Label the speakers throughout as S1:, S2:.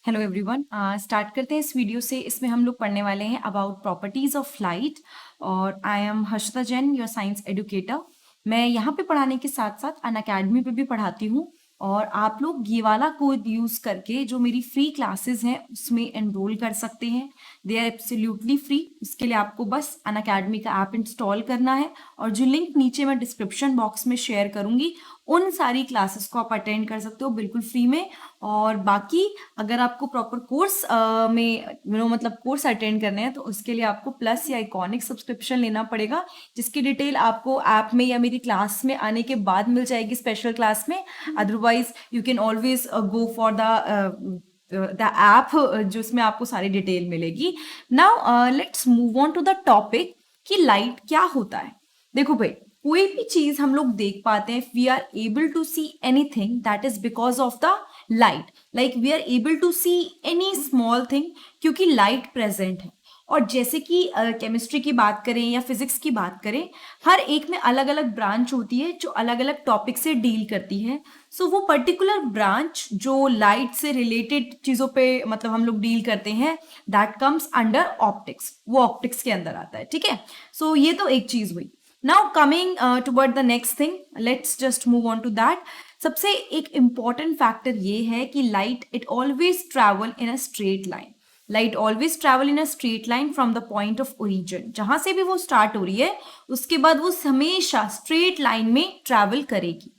S1: Hello everyone, start करते हैं इस वीडियो से। इसमें हम लोग पढ़ने वाले हैं अबाउट प्रॉपर्टीज ऑफ लाइट। और I am Harshita Jain, your science educator. मैं यहाँ पे पढ़ाने के साथ साथ अनअकैडमी पे भी पढ़ाती हूँ। और आप लोग ये वाला कोड यूज करके जो मेरी फ्री क्लासेस हैं उसमें एनरोल कर सकते हैं। They are absolutely free. इसके लिए आपको बस अनअकैडमी का ऐप इंस्टॉल करना है और जो लिंक नीचे मैं डिस्क्रिप्शन बॉक्स में शेयर करूंगी उन सारी क्लासेस को आप अटेंड कर सकते हो बिल्कुल फ्री में। और बाकी अगर आपको प्रॉपर कोर्स में मतलब कोर्स अटेंड करने हैं तो उसके लिए आपको प्लस या आइकॉनिक सब्सक्रिप्शन लेना पड़ेगा, जिसकी डिटेल आपको ऐप में या मेरी क्लास में आने के बाद मिल जाएगी स्पेशल क्लास में। Otherwise you can always go for the app जिसमें आपको सारी डिटेल मिलेगी। Now let's move on to the topic कि लाइट क्या होता है। देखो भाई, कोई भी चीज हम लोग देख पाते हैं, we are able to see anything that is because of the light. Like we are able to see any small thing क्योंकि लाइट प्रेजेंट है। और जैसे कि केमिस्ट्री की बात करें या फिजिक्स की बात करें, हर एक में अलग अलग ब्रांच होती है जो अलग अलग टॉपिक से डील करती है। सो वो पर्टिकुलर ब्रांच जो लाइट से रिलेटेड चीजों पे मतलब हम लोग डील करते हैं, दैट कम्स अंडर ऑप्टिक्स। वो ऑप्टिक्स के अंदर आता है, ठीक है। सो ये तो एक चीज हुई। Now coming toward the next thing, let's just move on to that. सबसे एक इंपॉर्टेंट फैक्टर ये है कि light it always travel in a straight line. Light always travel in a straight line from the point of origin. जहां से भी वो start हो रही है उसके बाद वो हमेशा स्ट्रेट लाइन में ट्रैवल करेगी।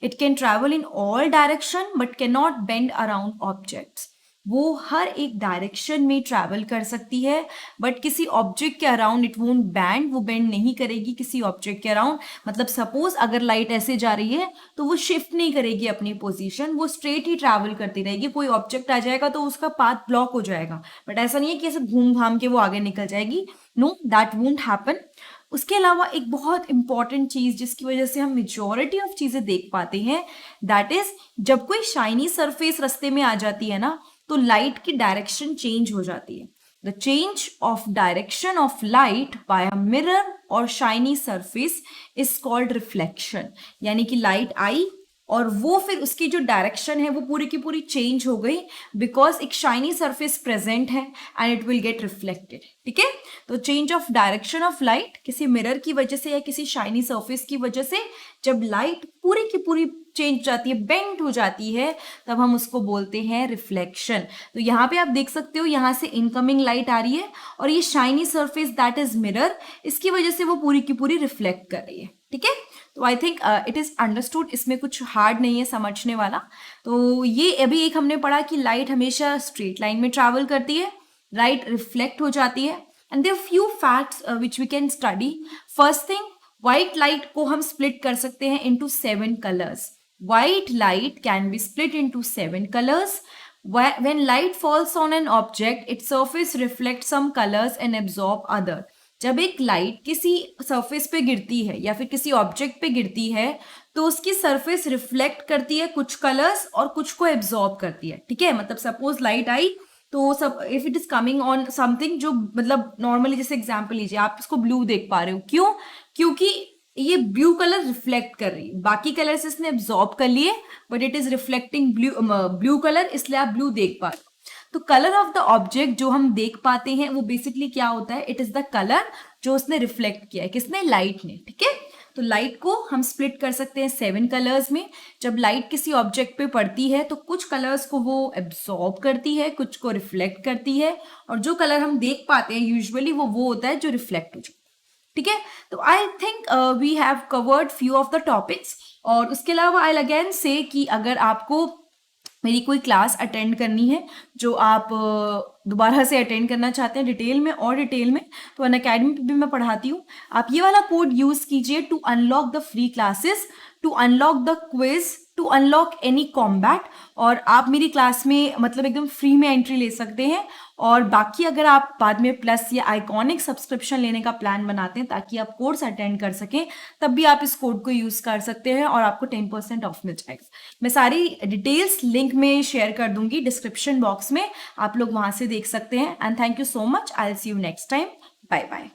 S1: It can travel in all direction but can not bend around objects. वो हर एक डायरेक्शन में ट्रैवल कर सकती है बट किसी ऑब्जेक्ट के अराउंड इट वोंट बैंड, वो बेंड नहीं करेगी किसी ऑब्जेक्ट के अराउंड। मतलब सपोज अगर लाइट ऐसे जा रही है तो वो शिफ्ट नहीं करेगी अपनी पोजीशन, वो स्ट्रेट ही ट्रैवल करती रहेगी। कोई ऑब्जेक्ट आ जाएगा तो उसका पाथ ब्लॉक हो जाएगा, बट ऐसा नहीं है कि ऐसे घूम घाम के वो आगे निकल जाएगी। No, that won't happen. उसके अलावा एक बहुत इंपॉर्टेंट चीज जिसकी वजह से हम मेजॉरिटी ऑफ चीजें देख पाते हैं, दैट इज जब कोई शाइनी सरफेस रास्ते में आ जाती है ना तो लाइट की डायरेक्शन चेंज हो जाती है। The change of direction of light by a mirror और shiny surface is called reflection. यानी कि लाइट आई और वो फिर उसकी जो डायरेक्शन है वो पूरी की पूरी चेंज हो गई बिकॉज एक शाइनी सरफेस प्रेजेंट है and it will get reflected, ठीक है। तो change of direction of light किसी मिरर की वजह से या किसी शाइनी सरफेस की वजह से जब लाइट पूरी की पूरी चेंज हो जाती है, बेंड हो जाती है, तब हम उसको बोलते हैं रिफ्लेक्शन। तो यहाँ पे आप देख सकते हो, यहाँ से इनकमिंग लाइट आ रही है और ये shiny surface that is mirror, इसकी वजह से वो पूरी की पूरी रिफ्लेक्ट कर रही है, ठीक है। तो I think it is understood, इसमें कुछ हार्ड नहीं है समझने वाला। तो ये अभी एक हमने पढ़ा कि लाइट हमेशा स्ट्रेट लाइन में ट्रैवल करती है, लाइट रिफ्लेक्ट हो जाती है। And there few facts which we can study. First thing, white light को हम स्प्लिट कर सकते हैं into 7 colours. White light can be split into 7 colors. When light falls on an object, its surface reflects some colors and absorb other. जब एक light किसी surface पे गिरती है या फिर किसी ऑब्जेक्ट पे गिरती है तो उसकी सरफेस रिफ्लेक्ट करती है कुछ कलर्स और कुछ को एब्जॉर्ब करती है, ठीक है। मतलब सपोज लाइट आई तो सब if it is coming on something जो मतलब नॉर्मली जैसे एग्जांपल लीजिए, आप इसको ब्लू देख पा रहे हो, क्यों? क्योंकि ये ब्लू कलर रिफ्लेक्ट कर रही है, बाकी कलर्स इसने एब्जॉर्ब कर लिए but it is reflecting blue colour, इसलिए आप ब्लू देख पा रहे हो। तो कलर ऑफ द ऑब्जेक्ट जो हम देख पाते हैं वो बेसिकली क्या होता है, इट इज द कलर जो उसने रिफ्लेक्ट किया है, किसने? लाइट ने, ठीक है। तो लाइट को हम स्प्लिट कर सकते हैं 7 कलर्स में। जब लाइट किसी ऑब्जेक्ट पे पड़ती है तो कुछ कलर्स को वो एब्जॉर्ब करती है, कुछ को रिफ्लेक्ट करती है, और जो कलर हम देख पाते हैं यूजुअली वो होता है जो रिफ्लेक्ट हो जाता है, ठीक है। तो I think we have covered few of the topics. और उसके अलावा आई अगेन से कि अगर आपको मेरी कोई क्लास अटेंड करनी है जो आप दोबारा से अटेंड करना चाहते हैं डिटेल में और डिटेल में, तो अनअकैडमी पे भी मैं पढ़ाती हूँ। आप ये वाला कोड यूज कीजिए to unlock the free classes, to unlock the quiz, to unlock any combat. और आप मेरी क्लास में मतलब एकदम फ्री में एंट्री ले सकते हैं। और बाकी अगर आप बाद में प्लस या आइकॉनिक सब्सक्रिप्शन लेने का प्लान बनाते हैं ताकि आप कोर्स अटेंड कर सकें, तब भी आप इस कोड को यूज कर सकते हैं और आपको 10% ऑफ मिल जाएगा। मैं सारी डिटेल्स लिंक में शेयर कर दूंगी डिस्क्रिप्शन बॉक्स में, आप लोग वहां से देख सकते हैं। And thank you so much, I will see you next time. Bye bye.